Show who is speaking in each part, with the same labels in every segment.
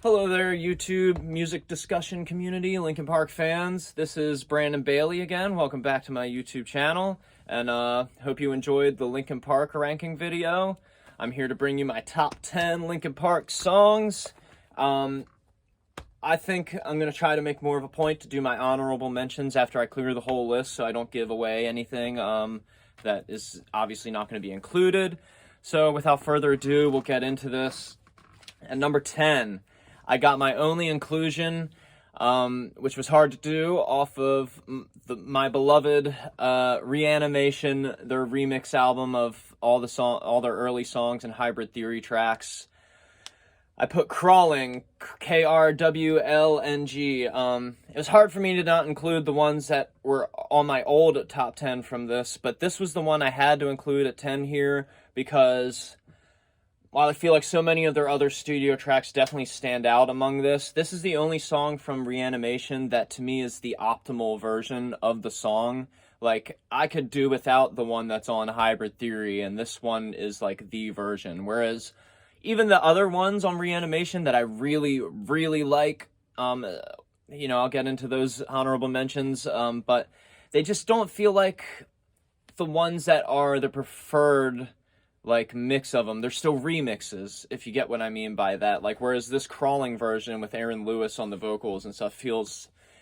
Speaker 1: Hello there, YouTube music discussion community, Linkin Park fans. This is Brandon Bailey again. Welcome back to my YouTube channel, and hope you enjoyed the Linkin Park ranking video. I'm here to bring you my top 10 Linkin Park songs. I think I'm going to try to make more of a point to do my honorable mentions after I clear the whole list, so I don't give away anything that is obviously not going to be included. So without further ado, we'll get into this. At number 10, I got my only inclusion, which was hard to do, off of my beloved Reanimation, their remix album of all their early songs and Hybrid Theory tracks. I put Crawling, Krwlng. It was hard for me to not include the ones that were on my old top 10 from this, but this was the one I had to include at 10 here because while I feel like so many of their other studio tracks definitely stand out among this is the only song from Reanimation that to me is the optimal version of the song. Like, I could do without the one that's on Hybrid Theory, and this one is like the version. Whereas even the other ones on Reanimation that I really, really like, I'll get into those honorable mentions, but they just don't feel like the ones that are the preferred like mix of them. They're still remixes, if you get what I mean by that. Like, whereas this Crawling version with Aaron Lewis on the vocals and stuff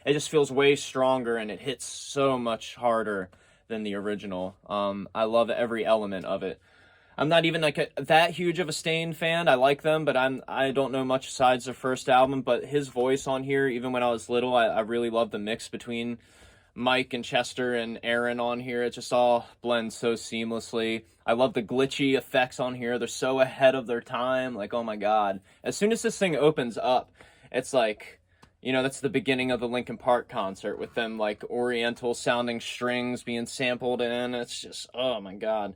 Speaker 1: just feels way stronger, and it hits so much harder than the original. I love every element of it. I'm not even like that huge of a Stain fan. I like them, but I don't know much besides their first album. But his voice on here, even when I was little, I really loved the mix between Mike and Chester and Aaron on here. It just all blends so seamlessly. I love the glitchy effects on here. They're so ahead of their time. Like, oh my god. As soon as this thing opens up, it's like, that's the beginning of the Linkin Park concert with them like oriental sounding strings being sampled in. It's just, oh my god.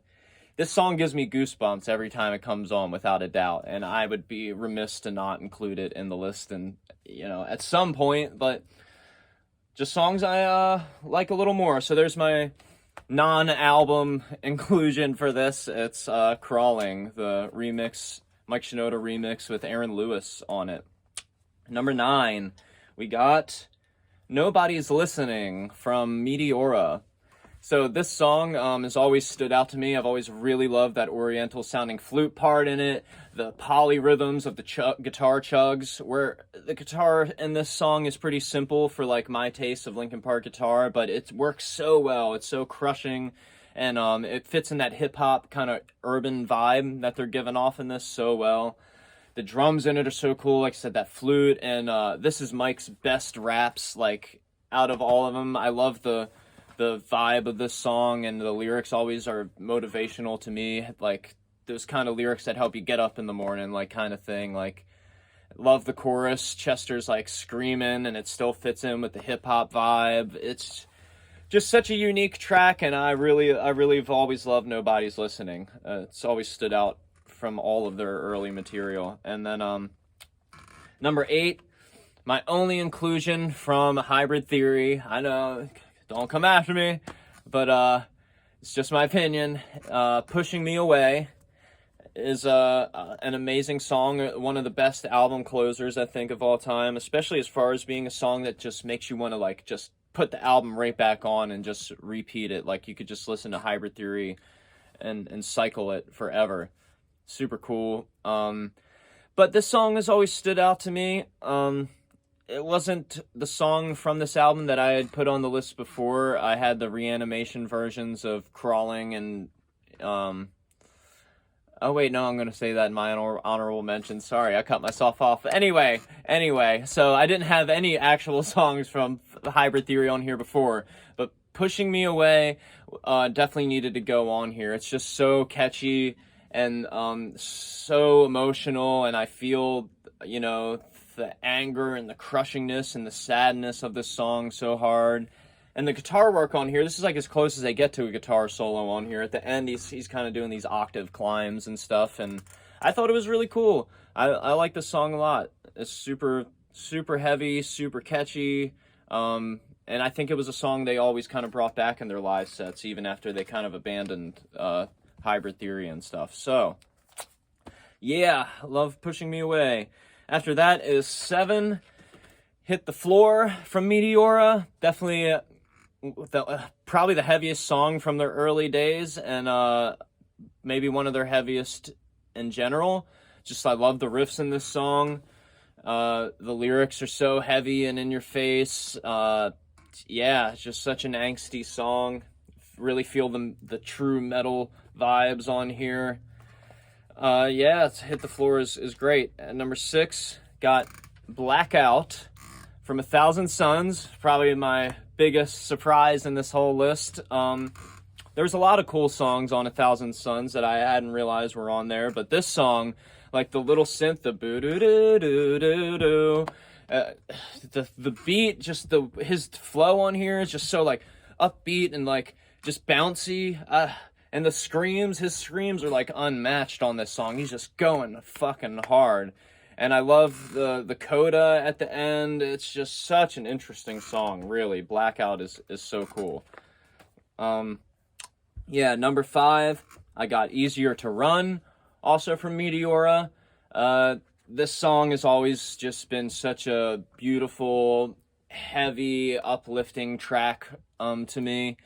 Speaker 1: This song gives me goosebumps every time it comes on, without a doubt, and I would be remiss to not include it in the list and, at some point, but just songs I like a little more. So there's my non-album inclusion for this. It's Crawling, the remix, Mike Shinoda remix with Aaron Lewis on it. Number 9, we got Nobody's Listening from Meteora. So this song has always stood out to me. I've always really loved that oriental sounding flute part in it, the polyrhythms of the guitar chugs, where the guitar in this song is pretty simple for like my taste of Linkin Park guitar, but it works so well. It's so crushing, and it fits in that hip-hop kind of urban vibe that they're giving off in this so well. The drums in it are so cool, like I said, that flute, and this is Mike's best raps, like, out of all of them. I love the vibe of this song, and the lyrics always are motivational to me, like those kind of lyrics that help you get up in the morning, like, kind of thing. Like, love the chorus. Chester's like screaming, and it still fits in with the hip-hop vibe. It's just such a unique track, and I really have always loved Nobody's Listening. It's always stood out from all of their early material. And then number 8, my only inclusion from Hybrid Theory. I know, don't come after me, but it's just my opinion. Pushing Me Away is an amazing song, one of the best album closers, I think, of all time, especially as far as being a song that just makes you want to, like, just put the album right back on and just repeat it. Like, you could just listen to Hybrid Theory and cycle it forever. Super cool. But this song has always stood out to me. It wasn't the song from this album that I had put on the list before. I had the Reanimation versions of Crawling and, oh wait, no, I'm going to say that in my honorable mention. Sorry, I cut myself off. Anyway, so I didn't have any actual songs from Hybrid Theory on here before, but Pushing Me Away definitely needed to go on here. It's just so catchy and so emotional, and I feel, the anger and the crushingness and the sadness of this song so hard. And the guitar work on here, this is like as close as they get to a guitar solo on here. At the end, he's kind of doing these octave climbs and stuff, and I thought it was really cool. I like this song a lot. It's super, super heavy, super catchy, and I think it was a song they always kind of brought back in their live sets, even after they kind of abandoned Hybrid Theory and stuff. So, yeah, love Pushing Me Away. After that is 7, Hit the Floor from Meteora. Definitely probably the heaviest song from their early days, and maybe one of their heaviest in general. Just I love the riffs in this song. The lyrics are so heavy and in your face. Yeah, it's just such an angsty song. Really feel the true metal vibes on here. Yeah, Hit the Floor is great. At number 6, got Blackout from 1,000 Suns. Probably my biggest surprise in this whole list. There's a lot of cool songs on 1,000 Suns that I hadn't realized were on there, but this song, like the little synth, the boo doo doo doo doo doo, the beat, just his flow on here is just so like upbeat and like just bouncy. And his screams are like unmatched on this song. He's just going fucking hard. And I love the coda at the end. It's just such an interesting song, really. Blackout is so cool. Yeah, number 5, I got Easier to Run, also from Meteora. This song has always just been such a beautiful, heavy, uplifting track to me.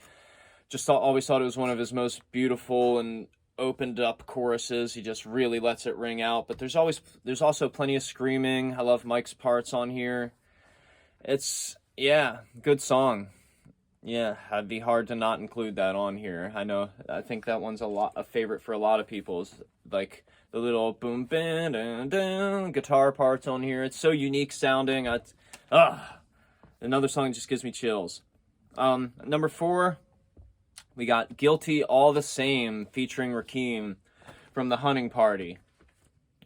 Speaker 1: Always thought it was one of his most beautiful and opened up choruses. He just really lets it ring out. But there's also plenty of screaming. I love Mike's parts on here. Yeah, good song. Yeah, it'd be hard to not include that on here. I think that one's a favorite for a lot of people. Is like the little boom, bam, dun, dun, guitar parts on here. It's so unique sounding. Another song just gives me chills. Number 4, we got Guilty All the Same featuring Rakim from the Hunting Party.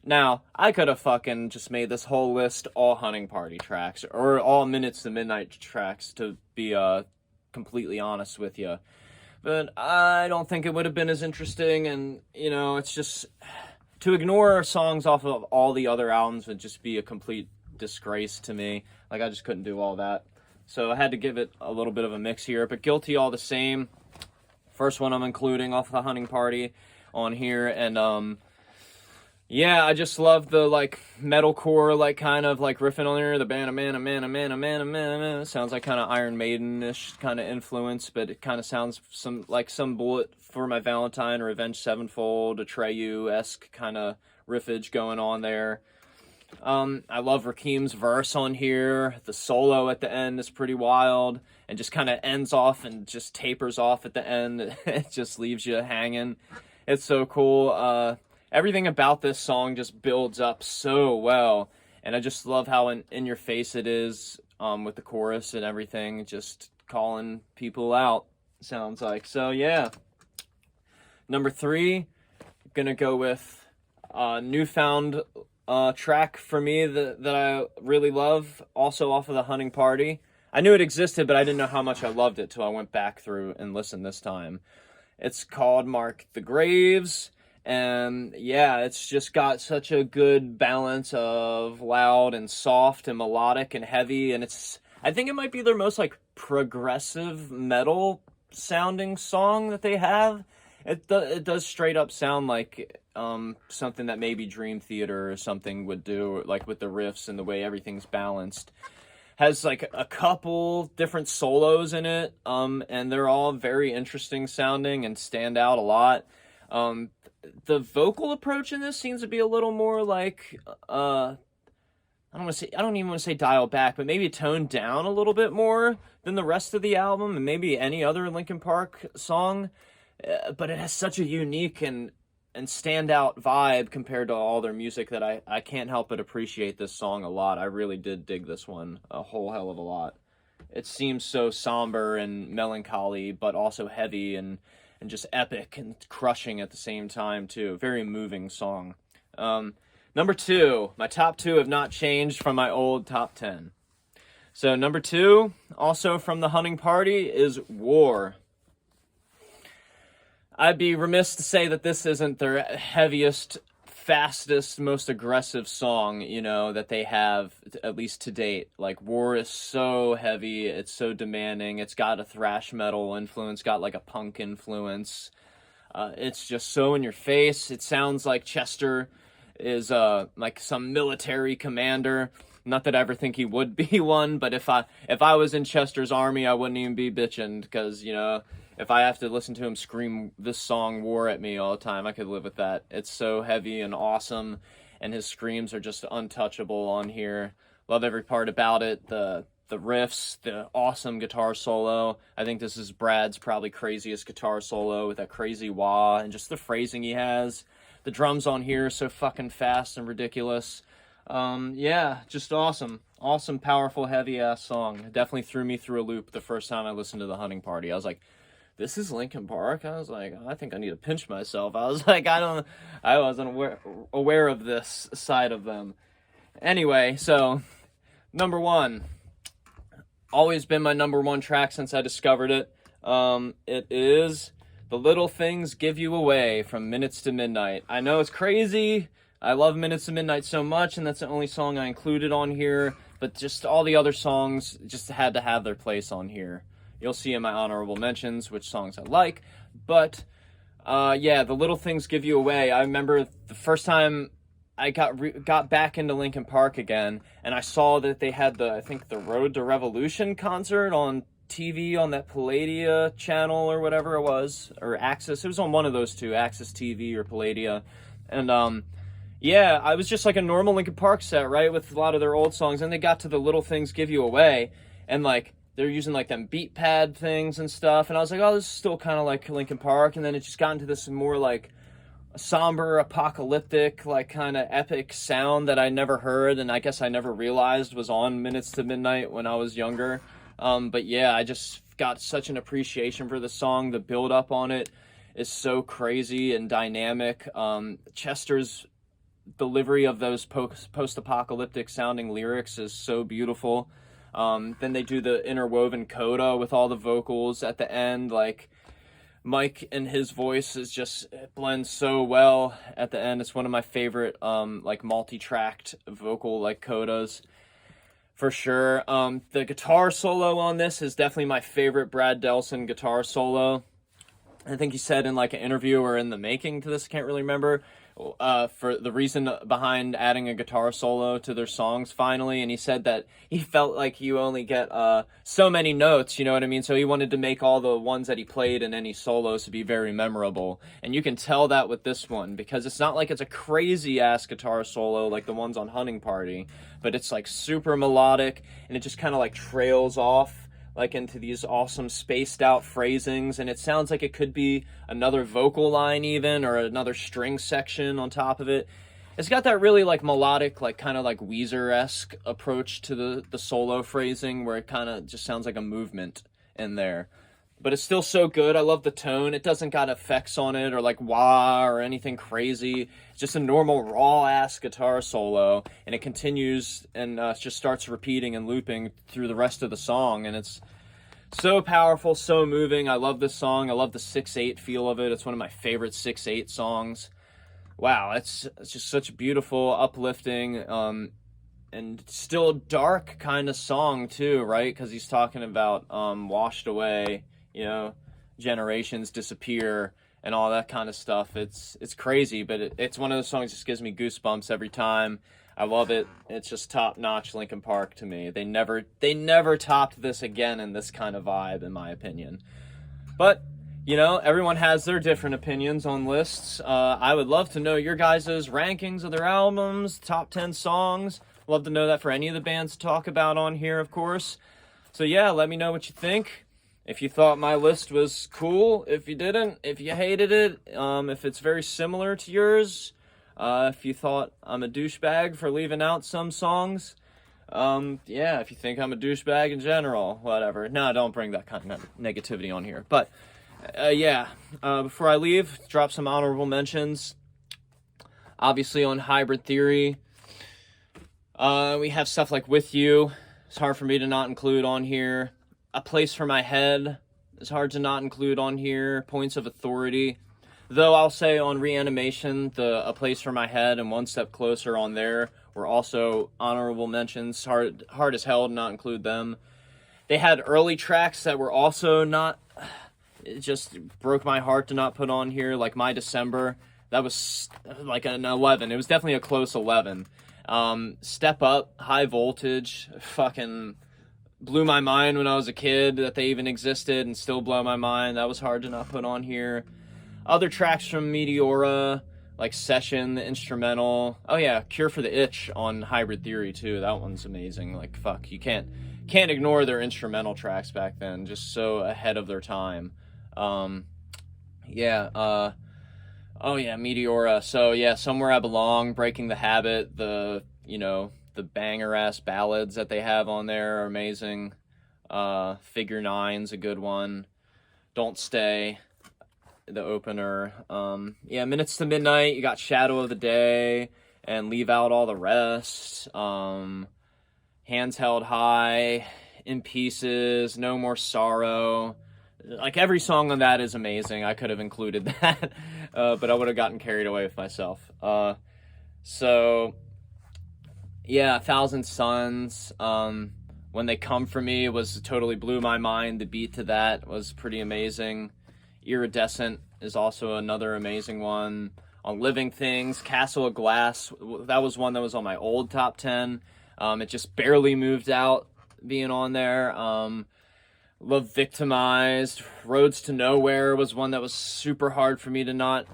Speaker 1: Now, I could have fucking just made this whole list all Hunting Party tracks, or all Minutes to Midnight tracks, to be completely honest with you. But I don't think it would have been as interesting, and, it's just... To ignore songs off of all the other albums would just be a complete disgrace to me. Like, I just couldn't do all that. So I had to give it a little bit of a mix here, but Guilty All the Same, first one I'm including off the Hunting Party on here, and, yeah, I just love the, like, metalcore, like, kind of, like, riffing on there, the man, sounds like kind of Iron Maiden-ish kind of influence, but it kind of sounds some Bullet for My Valentine or Avenged Sevenfold, Atreyu-esque kind of riffage going on there. I love Rakim's verse on here. The solo at the end is pretty wild, and just kind of ends off and just tapers off at the end. It just leaves you hanging. It's so cool. Everything about this song just builds up so well, and I just love how in your face it is, with the chorus and everything, just calling people out, sounds like. So yeah. Number 3, gonna go with newfound track for me that I really love, also off of the Hunting Party. I knew it existed, but I didn't know how much I loved it till I went back through and listened this time. It's called Mark the Graves. And yeah, it's just got such a good balance of loud and soft and melodic and heavy, and I think it might be their most like progressive metal sounding song that they have. It does straight up sound like something that maybe Dream Theater or something would do, like with the riffs and the way everything's balanced. Has like a couple different solos in it, and they're all very interesting sounding and stand out a lot. The vocal approach in this seems to be a little more like, I don't even want to say dial back, but maybe toned down a little bit more than the rest of the album and maybe any other Linkin Park song. But it has such a unique and standout vibe compared to all their music that I can't help but appreciate this song a lot. I really did dig this one a whole hell of a lot. It seems so somber and melancholy, but also heavy and just epic and crushing at the same time, too. Very moving song. Number 2. My top 2 have not changed from my old top 10. So number 2, also from the Hunting Party, is War. I'd be remiss to say that this isn't their heaviest, fastest, most aggressive song, that they have, at least to date. Like, War is so heavy, it's so demanding, it's got a thrash metal influence, got like a punk influence. It's just so in your face. It sounds like Chester is like some military commander. Not that I ever think he would be one, but if I was in Chester's army, I wouldn't even be bitching, because, you know, if I have to listen to him scream this song war at me all the time, I could live with that. It's so heavy and awesome, and his screams are just untouchable on here. Love every part about it. The riffs, the awesome guitar solo. I think this is Brad's probably craziest guitar solo, with that crazy wah and just the phrasing he has. The drums on here are so fucking fast and ridiculous. Yeah, just awesome. Awesome, powerful, heavy-ass song. It definitely threw me through a loop the first time I listened to The Hunting Party. I was like, this is Linkin Park? I was like, I think I need to pinch myself. I was like, I wasn't aware of this side of them. Anyway, so, number one. Always been my number one track since I discovered it. It is The Little Things Give You Away from Minutes to Midnight. I know it's crazy. I love Minutes to Midnight so much, and that's the only song I included on here. But just all the other songs just had to have their place on here. You'll see in my honorable mentions which songs I like. But, yeah, The Little Things Give You Away. I remember the first time I got back into Linkin Park again, and I saw that they had the Road to Revolution concert on TV on that Palladia channel or whatever it was, or Access. It was on one of those two, Access TV or Palladia. And yeah, I was just like a normal Linkin Park set, right, with a lot of their old songs, and they got to The Little Things Give You Away, and like they're using like them beat pad things and stuff, and I was like, oh, this is still kind of like Linkin Park. And then it just got into this more like somber, apocalyptic, like kind of epic sound that I never heard, and I guess I never realized was on Minutes to Midnight when I was younger. But yeah, I just got such an appreciation for the song. The build up on it is so crazy and dynamic. Chester's delivery of those post-apocalyptic sounding lyrics is so beautiful. Then they do the interwoven coda with all the vocals at the end, like Mike and his voice is just, it blends so well at the end. It's one of my favorite like multi-tracked vocal like codas for sure. The guitar solo on this is definitely my favorite Brad Delson guitar solo. I think he said in like an interview or in the making to this, I can't really remember, for the reason behind adding a guitar solo to their songs finally, and he said that he felt like you only get so many notes, you know what I mean? So he wanted to make all the ones that he played in any solos to be very memorable, and you can tell that with this one, because it's not like it's a crazy-ass guitar solo like the ones on Hunting Party, but it's like super melodic, and it just kind of like trails off like into these awesome spaced out phrasings, and it sounds like it could be another vocal line even, or another string section on top of it. It's got that really like melodic, like kind of like Weezer-esque approach to the solo phrasing, where it kind of just sounds like a movement in there. But it's still so good. I love the tone. It doesn't got effects on it or like wah or anything crazy. It's just a normal raw-ass guitar solo, and it continues and just starts repeating and looping through the rest of the song, and it's so powerful, so moving. I love this song. I love the 6/8 feel of it. It's one of my favorite 6/8 songs. Wow, it's just such a beautiful, uplifting, and still dark kind of song too, right? Because he's talking about washed away, you know, generations disappear and all that kind of stuff. It's crazy, but it's one of those songs that just gives me goosebumps every time. I love it. It's just top-notch Linkin Park to me. They never topped this again in this kind of vibe, in my opinion. But, you know, everyone has their different opinions on lists. I would love to know your guys' rankings of their albums, top 10 songs. Love to know that for any of the bands to talk about on here, of course. So yeah, let me know what you think. If you thought my list was cool, if you didn't, if you hated it, if it's very similar to yours, if you thought I'm a douchebag for leaving out some songs, yeah, if you think I'm a douchebag in general, whatever. No, don't bring that kind of negativity on here. But, yeah, before I leave, drop some honorable mentions. Obviously on Hybrid Theory, we have stuff like With You. It's hard for me to not include on here. A Place for My Head is hard to not include on here. Points of Authority. Though I'll say on Reanimation, the A Place for My Head and One Step Closer on there were also honorable mentions. Hard as hell to not include them. They had early tracks that were also not... It just broke my heart to not put on here, like My December. That was like an 11. It was definitely a close 11. Step Up, High Voltage, fucking blew my mind when I was a kid that they even existed, and still blow my mind. That was hard to not put on here. Other tracks from Meteora, like Session, the instrumental. Oh yeah, Cure for the Itch on Hybrid Theory too. That one's amazing. Like, fuck, you can't ignore their instrumental tracks back then. Just so ahead of their time. Yeah. Oh yeah, Meteora. So yeah, Somewhere I Belong, Breaking the Habit, the banger ass ballads that they have on there are amazing. Figure Nine's a good one. Don't Stay, the opener. Yeah, Minutes to Midnight, you got Shadow of the Day, and Leave Out All the Rest. Hands Held High, In Pieces, No More Sorrow. Like, every song on that is amazing. I could have included that, but I would have gotten carried away with myself. So yeah, Thousand Suns, When They Come For Me was totally blew my mind. The beat to that was pretty amazing. Iridescent is also another amazing one. On Living Things, Castle of Glass, that was one that was on my old top 10. It just barely moved out being on there. Love Victimized. Roads to Nowhere was one that was super hard for me to not...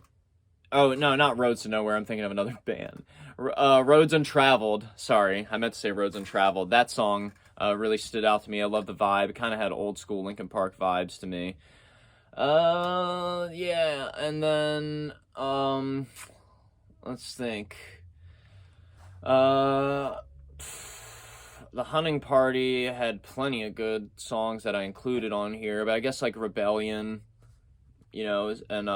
Speaker 1: Oh, no, not Roads to Nowhere. I'm thinking of another band. Roads Untraveled. Sorry, I meant to say Roads Untraveled. That song really stood out to me. I love the vibe. It kind of had old school Linkin Park vibes to me. Yeah, and then, let's think. The Hunting Party had plenty of good songs that I included on here, but I guess like Rebellion, and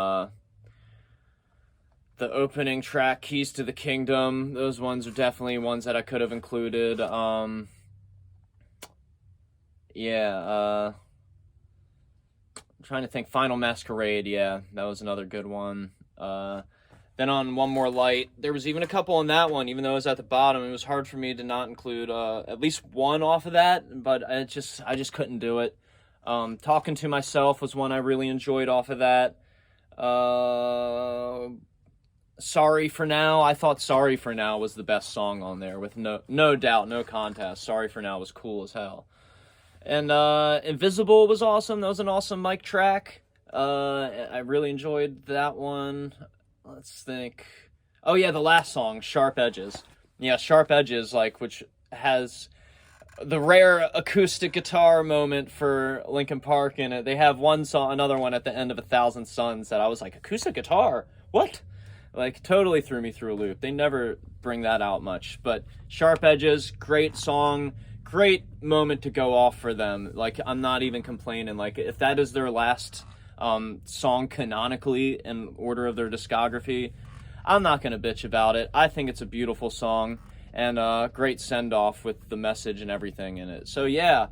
Speaker 1: the opening track, Keys to the Kingdom, those ones are definitely ones that I could have included. Yeah, I'm trying to think. Final Masquerade, yeah, that was another good one. Then on One More Light, there was even a couple on that one, even though it was at the bottom. It was hard for me to not include at least one off of that, but I just couldn't do it. Talking to Myself was one I really enjoyed off of that. Sorry for Now. I thought Sorry for Now was the best song on there, with no doubt, no contest. Sorry for Now was cool as hell. And Invisible was awesome. That was an awesome mic track. I really enjoyed that one. Let's think. Oh yeah, the last song, Sharp Edges. Yeah, Sharp Edges, like, which has the rare acoustic guitar moment for Linkin Park in it. They have one song, another one at the end of A Thousand Suns that I was like, acoustic guitar? What? Like, totally threw me through a loop. They never bring that out much. But Sharp Edges, great song, great moment to go off for them. Like, I'm not even complaining. Like, if that is their last song canonically in order of their discography, I'm not going to bitch about it. I think it's a beautiful song, and great send-off with the message and everything in it. So yeah,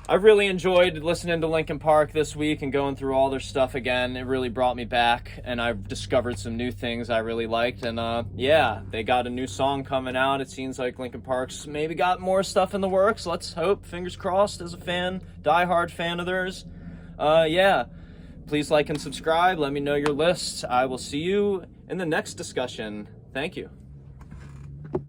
Speaker 1: I really enjoyed listening to Linkin Park this week and going through all their stuff again. It really brought me back, and I've discovered some new things I really liked. And yeah, they got a new song coming out. It seems like Linkin Park's maybe got more stuff in the works. Let's hope, fingers crossed, as a fan, diehard fan of theirs. Yeah, please like and subscribe. Let me know your lists. I will see you in the next discussion. Thank you.